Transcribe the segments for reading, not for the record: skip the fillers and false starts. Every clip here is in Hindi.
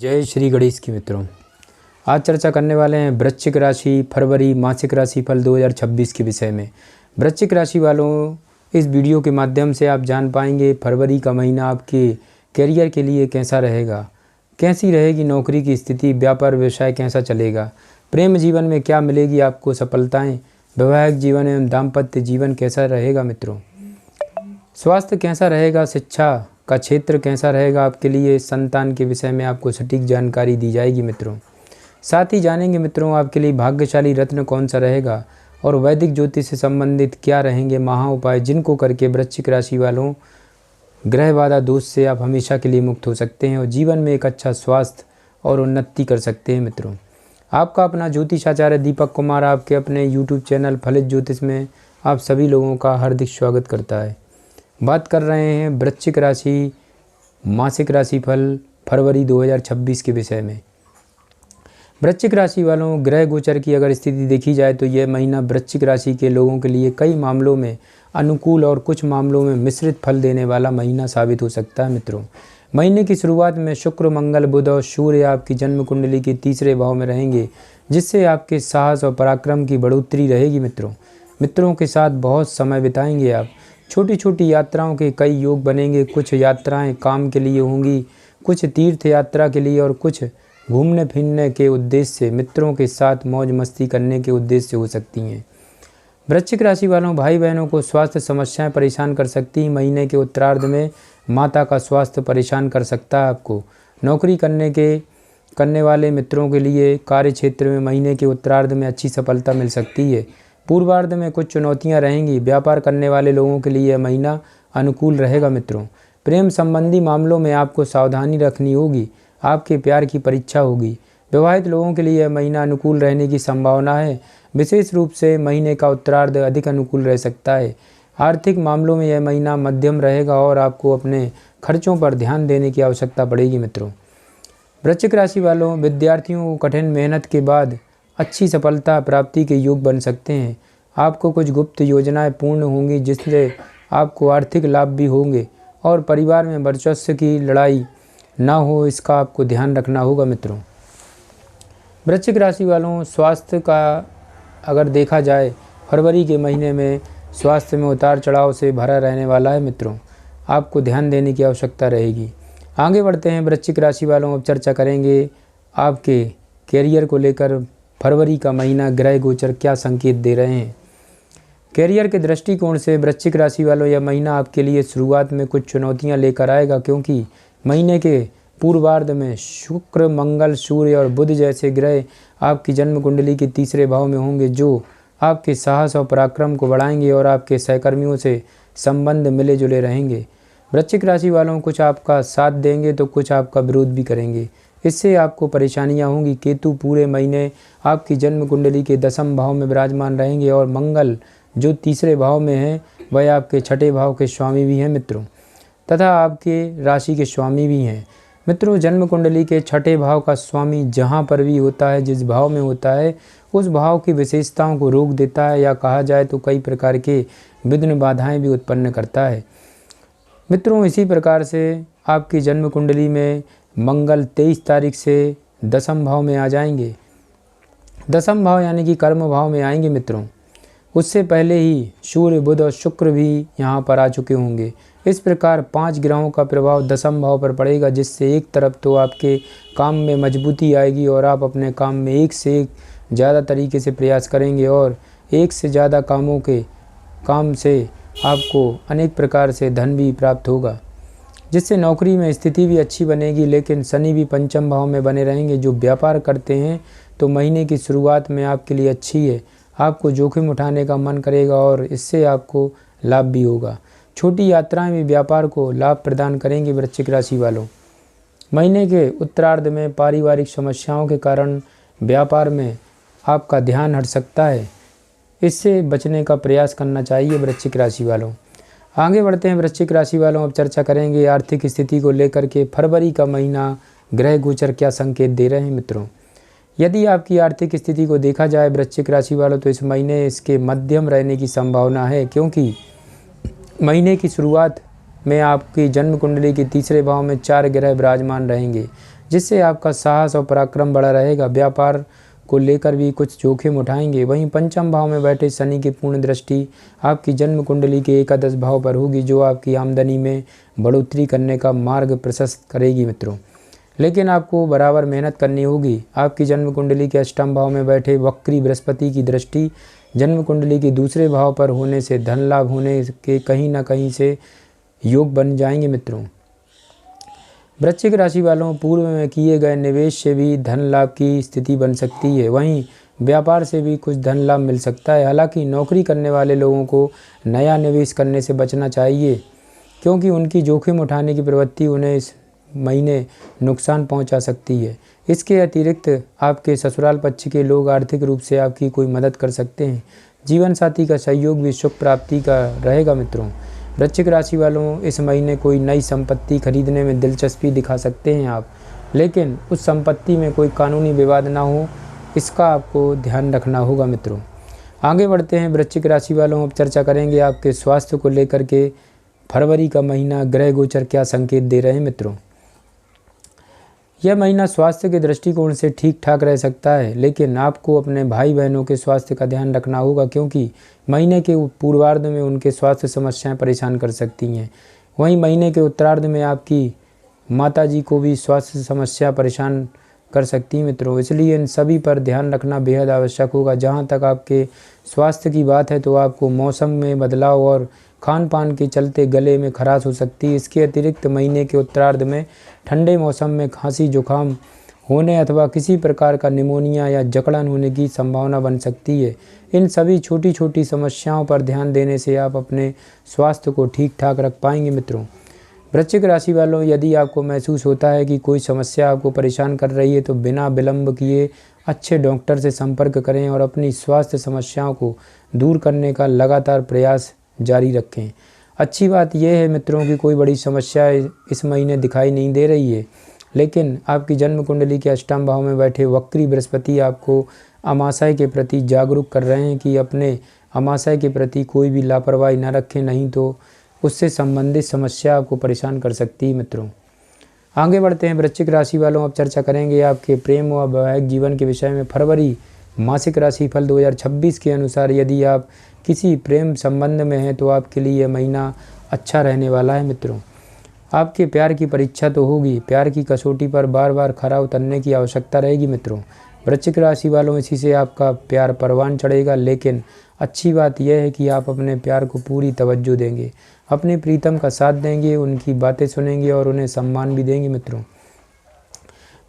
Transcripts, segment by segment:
जय श्री गणेश की मित्रों। आज चर्चा करने वाले हैं वृश्चिक राशि फरवरी मासिक राशिफल 2026 के विषय में। वृश्चिक राशि वालों, इस वीडियो के माध्यम से आप जान पाएंगे फरवरी का महीना आपके करियर के लिए कैसा रहेगा, कैसी रहेगी नौकरी की स्थिति, व्यापार व्यवसाय कैसा चलेगा, प्रेम जीवन में क्या मिलेगी आपको सफलताएँ, वैवाहिक जीवन एवं दाम्पत्य जीवन कैसा रहेगा मित्रों, स्वास्थ्य कैसा रहेगा, शिक्षा का क्षेत्र कैसा रहेगा आपके लिए, संतान के विषय में आपको सटीक जानकारी दी जाएगी मित्रों। साथ ही जानेंगे मित्रों आपके लिए भाग्यशाली रत्न कौन सा रहेगा और वैदिक ज्योतिष से संबंधित क्या रहेंगे महा उपाय, जिनको करके वृश्चिक राशि वालों ग्रह बाधा दोष से आप हमेशा के लिए मुक्त हो सकते हैं और जीवन में एक अच्छा स्वास्थ्य और उन्नति कर सकते हैं मित्रों। आपका अपना ज्योतिषाचार्य दीपक कुमार आपके अपने यूट्यूब चैनल फलित ज्योतिष में आप सभी लोगों का हार्दिक स्वागत करता है। बात कर रहे हैं वृश्चिक राशि मासिक राशिफल फरवरी 2026 के विषय में। वृश्चिक राशि वालों, ग्रह गोचर की अगर स्थिति देखी जाए तो यह महीना वृश्चिक राशि के लोगों के लिए कई मामलों में अनुकूल और कुछ मामलों में मिश्रित फल देने वाला महीना साबित हो सकता है मित्रों। महीने की शुरुआत में शुक्र, मंगल, बुध और सूर्य आपकी जन्म कुंडली के तीसरे भाव में रहेंगे, जिससे आपके साहस और पराक्रम की बढ़ोतरी रहेगी मित्रों के साथ बहुत समय बिताएंगे आप। छोटी छोटी यात्राओं के कई योग बनेंगे। कुछ यात्राएं काम के लिए होंगी, कुछ तीर्थ यात्रा के लिए और कुछ घूमने फिरने के उद्देश्य से, मित्रों के साथ मौज मस्ती करने के उद्देश्य से हो सकती हैं। वृश्चिक राशि वालों, भाई बहनों को स्वास्थ्य समस्याएं परेशान कर सकती हैं। महीने के उत्तरार्ध में माता का स्वास्थ्य परेशान कर सकता है आपको। नौकरी करने वाले मित्रों के लिए कार्य क्षेत्र में महीने के उत्तरार्ध में अच्छी सफलता मिल सकती है। पूर्वार्ध में कुछ चुनौतियां रहेंगी। व्यापार करने वाले लोगों के लिए यह महीना अनुकूल रहेगा मित्रों। प्रेम संबंधी मामलों में आपको सावधानी रखनी होगी, आपके प्यार की परीक्षा होगी। विवाहित लोगों के लिए यह महीना अनुकूल रहने की संभावना है। विशेष रूप से महीने का उत्तरार्ध अधिक अनुकूल रह सकता है। आर्थिक मामलों में यह महीना मध्यम रहेगा और आपको अपने खर्चों पर ध्यान देने की आवश्यकता पड़ेगी मित्रों। वृश्चिक राशि वालों, विद्यार्थियों को कठिन मेहनत के बाद अच्छी सफलता प्राप्ति के योग बन सकते हैं। आपको कुछ गुप्त योजनाएं पूर्ण होंगी, जिससे आपको आर्थिक लाभ भी होंगे और परिवार में वर्चस्व की लड़ाई ना हो, इसका आपको ध्यान रखना होगा मित्रों। वृश्चिक राशि वालों, स्वास्थ्य का अगर देखा जाए फरवरी के महीने में स्वास्थ्य में उतार चढ़ाव से भरा रहने वाला है मित्रों। आपको ध्यान देने की आवश्यकता रहेगी। आगे बढ़ते हैं वृश्चिक राशि वालों, अब चर्चा करेंगे आपके कैरियर को लेकर फरवरी का महीना ग्रह गोचर क्या संकेत दे रहे हैं। कैरियर के दृष्टिकोण से वृश्चिक राशि वालों, यह महीना आपके लिए शुरुआत में कुछ चुनौतियां लेकर आएगा, क्योंकि महीने के पूर्वार्ध में शुक्र, मंगल, सूर्य और बुध जैसे ग्रह आपकी जन्म कुंडली के तीसरे भाव में होंगे, जो आपके साहस और पराक्रम को बढ़ाएंगे और आपके सहकर्मियों से संबंध मिले जुले रहेंगे। वृश्चिक राशि वालों, कुछ आपका साथ देंगे तो कुछ आपका विरोध भी करेंगे। इससे आपको परेशानियां होंगी। केतु पूरे महीने आपकी जन्म कुंडली के 10वें भाव में विराजमान रहेंगे और मंगल जो तीसरे भाव में है वह आपके छठे भाव के स्वामी भी हैं मित्रों, तथा आपके राशि के स्वामी भी हैं मित्रों। जन्म कुंडली के छठे भाव का स्वामी जहां पर भी होता है, जिस भाव में होता है, उस भाव की विशेषताओं को रोक देता है, या कहा जाए तो कई प्रकार के विघ्न बाधाएं भी उत्पन्न करता है मित्रों। इसी प्रकार से आपकी जन्म कुंडली में मंगल 23 तारीख से 10वें भाव में आ जाएंगे। 10वां भाव यानी कि कर्म भाव में आएंगे मित्रों। उससे पहले ही सूर्य, बुध और शुक्र भी यहाँ पर आ चुके होंगे। इस प्रकार 5 ग्रहों का प्रभाव 10वें भाव पर पड़ेगा, जिससे एक तरफ तो आपके काम में मजबूती आएगी और आप अपने काम में एक से एक ज़्यादा तरीके से प्रयास करेंगे और एक से ज़्यादा काम से आपको अनेक प्रकार से धन भी प्राप्त होगा, जिससे नौकरी में स्थिति भी अच्छी बनेगी। लेकिन शनि भी 5वें भाव में बने रहेंगे। जो व्यापार करते हैं तो महीने की शुरुआत में आपके लिए अच्छी है। आपको जोखिम उठाने का मन करेगा और इससे आपको लाभ भी होगा। छोटी यात्राएं भी व्यापार को लाभ प्रदान करेंगे वृश्चिक राशि वालों। महीने के उत्तरार्ध में पारिवारिक समस्याओं के कारण व्यापार में आपका ध्यान हट सकता है। इससे बचने का प्रयास करना चाहिए वृश्चिक राशि वालों। आगे बढ़ते हैं वृश्चिक राशि वालों, अब चर्चा करेंगे आर्थिक स्थिति को लेकर के फरवरी का महीना ग्रह गोचर क्या संकेत दे रहे हैं मित्रों। यदि आपकी आर्थिक स्थिति को देखा जाए वृश्चिक राशि वालों, तो इस महीने इसके मध्यम रहने की संभावना है, क्योंकि महीने की शुरुआत में आपकी जन्म कुंडली के तीसरे भाव में 4 ग्रह विराजमान रहेंगे, जिससे आपका साहस और पराक्रम बढ़ा रहेगा। व्यापार को लेकर भी कुछ जोखिम उठाएंगे। वहीं पंचम भाव में बैठे शनि की पूर्ण दृष्टि आपकी जन्म कुंडली के एकादश भाव पर होगी, जो आपकी आमदनी में बढ़ोतरी करने का मार्ग प्रशस्त करेगी मित्रों। लेकिन आपको बराबर मेहनत करनी होगी। आपकी जन्म कुंडली के अष्टम भाव में बैठे वक्री बृहस्पति की दृष्टि जन्म कुंडली के दूसरे भाव पर होने से धन लाभ होने के कहीं ना कहीं से योग बन जाएंगे मित्रों। वृश्चिक राशि वालों, पूर्व में किए गए निवेश से भी धन लाभ की स्थिति बन सकती है। वहीं व्यापार से भी कुछ धन लाभ मिल सकता है। हालांकि नौकरी करने वाले लोगों को नया निवेश करने से बचना चाहिए, क्योंकि उनकी जोखिम उठाने की प्रवृत्ति उन्हें इस महीने नुकसान पहुंचा सकती है। इसके अतिरिक्त आपके ससुराल पक्ष के लोग आर्थिक रूप से आपकी कोई मदद कर सकते हैं। जीवन साथी का सहयोग भी सुख प्राप्ति का रहेगा मित्रों। वृश्चिक राशि वालों, इस महीने कोई नई संपत्ति खरीदने में दिलचस्पी दिखा सकते हैं आप, लेकिन उस संपत्ति में कोई कानूनी विवाद ना हो, इसका आपको ध्यान रखना होगा मित्रों। आगे बढ़ते हैं वृश्चिक राशि वालों, अब चर्चा करेंगे आपके स्वास्थ्य को लेकर के फरवरी का महीना ग्रह गोचर क्या संकेत दे रहे हैं मित्रों। यह महीना स्वास्थ्य के दृष्टिकोण से ठीक ठाक रह सकता है, लेकिन आपको अपने भाई बहनों के स्वास्थ्य का ध्यान रखना होगा, क्योंकि महीने के पूर्वार्ध में उनके स्वास्थ्य समस्याएं परेशान कर सकती हैं। वहीं महीने के उत्तरार्ध में आपकी माताजी को भी स्वास्थ्य समस्या परेशान कर सकती है मित्रों। इसलिए इन सभी पर ध्यान रखना बेहद आवश्यक होगा। जहां तक आपके स्वास्थ्य की बात है, तो आपको मौसम में बदलाव और खान पान के चलते गले में खराश हो सकती है। इसके अतिरिक्त महीने के उत्तरार्ध में ठंडे मौसम में खांसी जुकाम होने अथवा किसी प्रकार का निमोनिया या जकड़न होने की संभावना बन सकती है। इन सभी छोटी छोटी समस्याओं पर ध्यान देने से आप अपने स्वास्थ्य को ठीक ठाक रख पाएंगे मित्रों। वृश्चिक राशि वालों, यदि आपको महसूस होता है कि कोई समस्या आपको परेशान कर रही है, तो बिना विलंब किए अच्छे डॉक्टर से संपर्क करें और अपनी स्वास्थ्य समस्याओं को दूर करने का लगातार प्रयास जारी रखें। अच्छी बात यह है मित्रों कि कोई बड़ी समस्या इस महीने दिखाई नहीं दे रही है, लेकिन आपकी जन्म कुंडली के अष्टम भाव में बैठे वक्री बृहस्पति आपको अमाशय के प्रति जागरूक कर रहे हैं कि अपने अमाशय के प्रति कोई भी लापरवाही न रखें, नहीं तो उससे संबंधित समस्या आपको परेशान कर सकती है मित्रों। आगे बढ़ते हैं वृश्चिक राशि वालों, अब चर्चा करेंगे आपके प्रेम व वैवाहिक जीवन के विषय में। फरवरी मासिक राशिफल 2026 के अनुसार यदि आप किसी प्रेम संबंध में हैं, तो आपके लिए यह महीना अच्छा रहने वाला है मित्रों। आपके प्यार की परीक्षा तो होगी, प्यार की कसौटी पर बार बार खरा उतरने की आवश्यकता रहेगी मित्रों। वृश्चिक राशि वालों, इसी से आपका प्यार परवान चढ़ेगा, लेकिन अच्छी बात यह है कि आप अपने प्यार को पूरी तवज्जो देंगे, अपने प्रीतम का साथ देंगे, उनकी बातें सुनेंगे और उन्हें सम्मान भी देंगे मित्रों।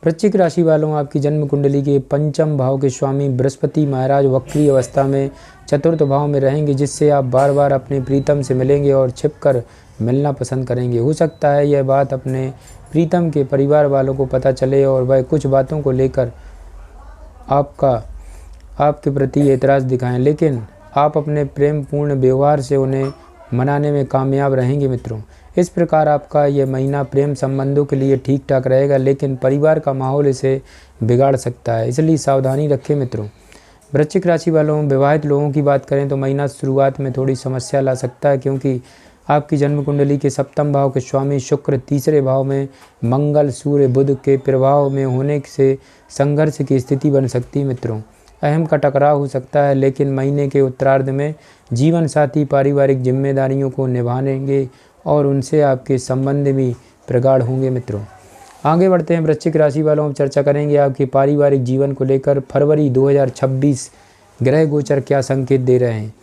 वृश्चिक राशि वालों, आपकी जन्म कुंडली के पंचम भाव के स्वामी बृहस्पति महाराज वक्री अवस्था में चतुर्थ भाव में रहेंगे, जिससे आप बार बार अपने प्रीतम से मिलेंगे और छिपकर मिलना पसंद करेंगे। हो सकता है यह बात अपने प्रीतम के परिवार वालों को पता चले और वह कुछ बातों को लेकर आपके प्रति एतराज़ दिखाएं, लेकिन आप अपने प्रेम पूर्ण व्यवहार से उन्हें मनाने में कामयाब रहेंगे मित्रों। इस प्रकार आपका यह महीना प्रेम संबंधों के लिए ठीक ठाक रहेगा, लेकिन परिवार का माहौल इसे बिगाड़ सकता है, इसलिए सावधानी रखें मित्रों। वृश्चिक राशि वालों, विवाहित लोगों की बात करें तो महीना शुरुआत में थोड़ी समस्या ला सकता है, क्योंकि आपकी जन्म कुंडली के सप्तम भाव के स्वामी शुक्र तीसरे भाव में मंगल सूर्य बुध के प्रभाव में होने से संघर्ष की स्थिति बन सकती है मित्रों। अहम का टकराव हो सकता है, लेकिन महीने के उत्तरार्ध में जीवन साथी पारिवारिक जिम्मेदारियों को निभाएंगे और उनसे आपके संबंध भी प्रगाढ़ होंगे मित्रों। आगे बढ़ते हैं वृश्चिक राशि वालों, हम चर्चा करेंगे आपके पारिवारिक जीवन को लेकर फरवरी 2026 ग्रह गोचर क्या संकेत दे रहे हैं।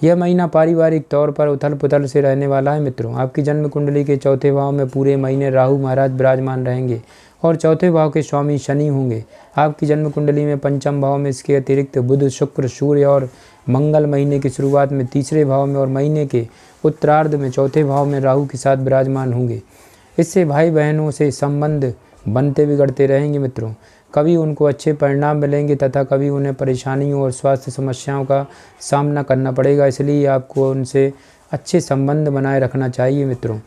यह महीना पारिवारिक तौर पर उथल पुथल से रहने वाला है मित्रों। आपकी जन्म कुंडली के चौथे भाव में पूरे महीने राहु महाराज विराजमान रहेंगे और चौथे भाव के स्वामी शनि होंगे। आपकी जन्म कुंडली में पंचम भाव में इसके अतिरिक्त बुध शुक्र सूर्य और मंगल महीने की शुरुआत में तीसरे भाव में और महीने के उत्तरार्ध में चौथे भाव में राहु के साथ विराजमान होंगे। इससे भाई बहनों से संबंध बनते बिगड़ते रहेंगे मित्रों। कभी उनको अच्छे परिणाम मिलेंगे तथा कभी उन्हें परेशानियों और स्वास्थ्य समस्याओं का सामना करना पड़ेगा, इसलिए आपको उनसे अच्छे संबंध बनाए रखना चाहिए मित्रों।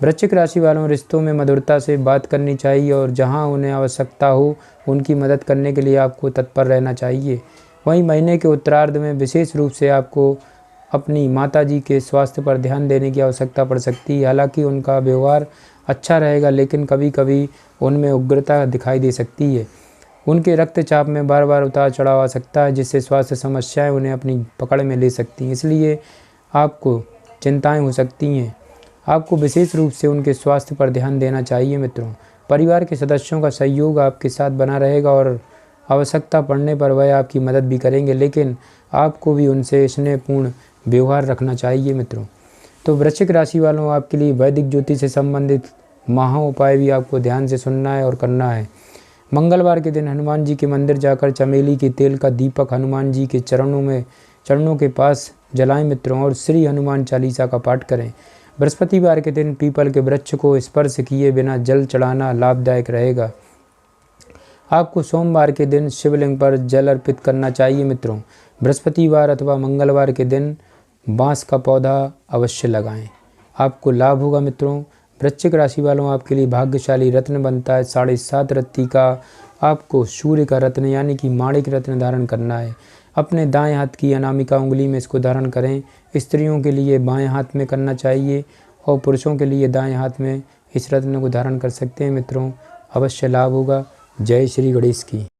वृश्चिक राशि वालों, रिश्तों में मधुरता से बात करनी चाहिए और जहां उन्हें आवश्यकता हो उनकी मदद करने के लिए आपको तत्पर रहना चाहिए। वहीं महीने के उत्तरार्ध में विशेष रूप से आपको अपनी माताजी के स्वास्थ्य पर ध्यान देने की आवश्यकता पड़ सकती है। हालांकि उनका व्यवहार अच्छा रहेगा, लेकिन कभी कभी उनमें उग्रता दिखाई दे सकती है। उनके रक्तचाप में बार बार उतार चढ़ाव आ सकता है, जिससे स्वास्थ्य समस्याएं उन्हें अपनी पकड़ में ले सकती हैं। इसलिए आपको चिंताएं हो सकती हैं। आपको विशेष रूप से उनके स्वास्थ्य पर ध्यान देना चाहिए मित्रों। परिवार के सदस्यों का सहयोग आपके साथ बना रहेगा और आवश्यकता पड़ने पर वह आपकी मदद भी करेंगे, लेकिन आपको भी उनसे स्नेहपूर्ण व्यवहार रखना चाहिए मित्रों। तो वृश्चिक राशि वालों, आपके लिए वैदिक ज्योतिष से संबंधित महा उपाय भी आपको ध्यान से सुनना है और करना है। मंगलवार के दिन हनुमान जी के मंदिर जाकर चमेली के तेल का दीपक हनुमान जी के चरणों के पास जलाएं मित्रों, और श्री हनुमान चालीसा का पाठ करें। बृहस्पतिवार के दिन पीपल के वृक्ष को स्पर्श किए बिना जल चढ़ाना लाभदायक रहेगा। आपको सोमवार के दिन शिवलिंग पर जल अर्पित करना चाहिए मित्रों। बृहस्पतिवार अथवा मंगलवार के दिन बांस का पौधा अवश्य लगाएं, आपको लाभ होगा मित्रों। वृश्चिक राशि वालों, आपके लिए भाग्यशाली रत्न बनता है 7.5 रत्ती का। आपको सूर्य का रत्न यानी कि माणिक रत्न धारण करना है। अपने दाएं हाथ की अनामिका उंगली में इसको धारण करें। स्त्रियों के लिए बाएं हाथ में करना चाहिए और पुरुषों के लिए दाएं हाथ में इस रत्न को धारण कर सकते हैं मित्रों। अवश्य लाभ होगा। जय श्री गणेश की।